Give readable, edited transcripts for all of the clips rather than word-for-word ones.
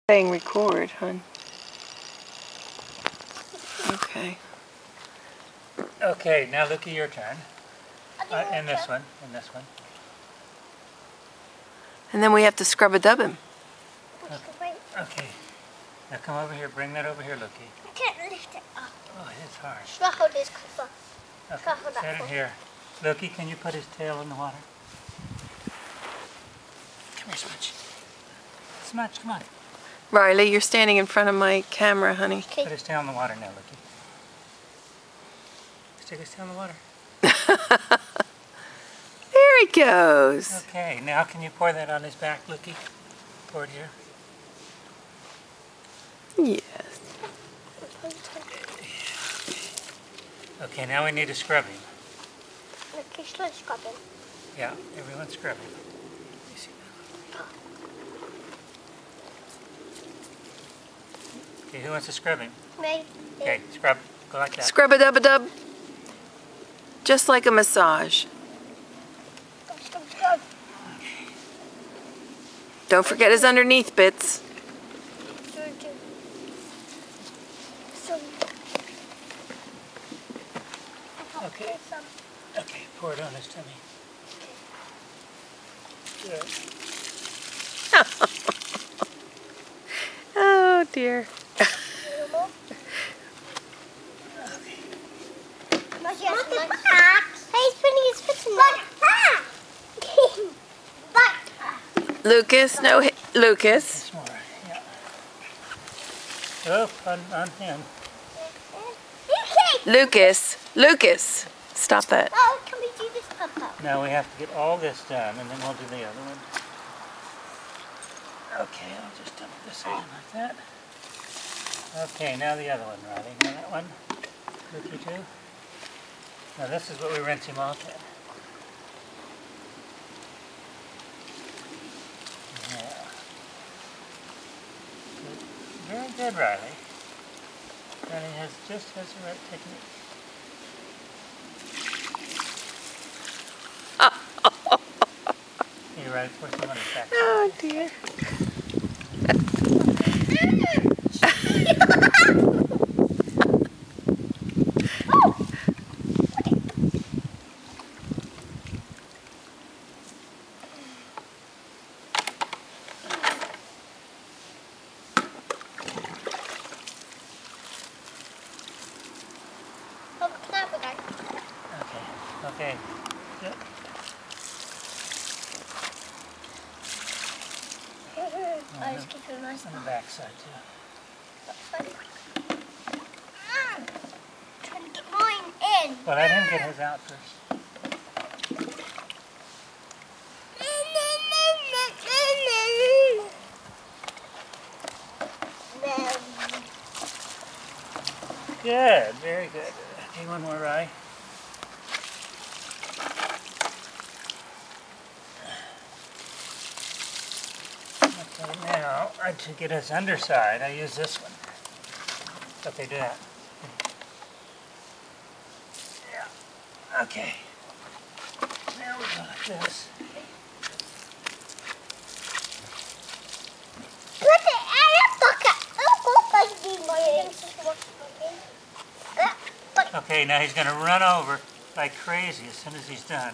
Saying record, hon. Okay. Okay, now look at your turn. And this one, and this one. And then we have to scrub-a-dub him. Okay. Now come over here, bring that over here, Loki. I can't lift it up. Oh, it is hard. Should I hold this cover? Okay, set it here. Loki, can you put his tail in the water? Come here, Smudge. Smudge, come on. Riley, you're standing in front of my camera, honey. Okay. Put his tail in the water now, Loki. Stick his tail in the water. There he goes. Okay, now can you pour that on his back, Loki? Pour it here. Yes. Okay, now we need to scrub him. Okay, slow scrubbing. Yeah, everyone scrub him. Okay, who wants to scrub him? Me. Okay, scrub. Go like that. Scrub-a-dub-a-dub. Just like a massage. Scrub, scrub. Don't forget his underneath bits. Okay. Okay, pour it on his tummy. Good. Oh, dear. He's putting his foot in there. Lucas, no, Lucas. More, yeah. Oh, on him. Lucas. Stop that. Oh, can we do this, Papa? Now we have to get all this done, and then we'll do the other one. Okay, I'll just dump this in like that. Okay, now the other one, Riley. Now that one. Cookie too. Now this is what we rinse him off in. Yeah. Very good, Riley. Riley just has the right technique. You're right, of course you want it back. Oh, dear. Okay. Yep. I just keep it nice. On the back side too. Trying to get mine in. Well, let him get his out first. Good, very good. Okay, one more, Rye. Okay, now, to get his underside, I use this one. Okay, do that. Yeah. Okay. Now we go like this. Okay, now he's going to run over like crazy as soon as he's done.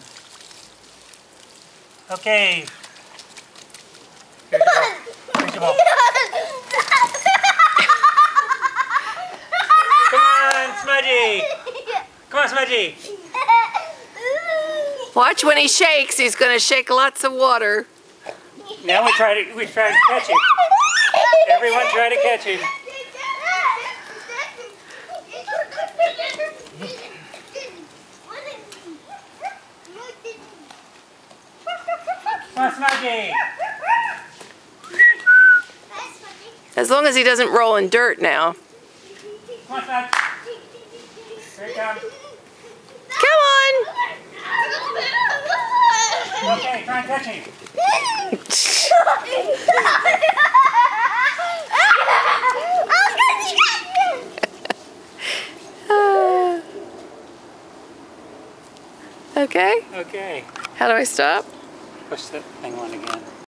Okay. Here's your ball. Come on, Smudgy. Come on, Smudgy. Watch when he shakes. He's going to shake lots of water. Now we try to catch him. Everyone try to catch him. Come on, Smudgy. As long as he doesn't roll in dirt now. Come on, Smudge. Here he comes. Come on. Okay, try and catch him. Okay. Okay. How do I stop? Push that thing on again.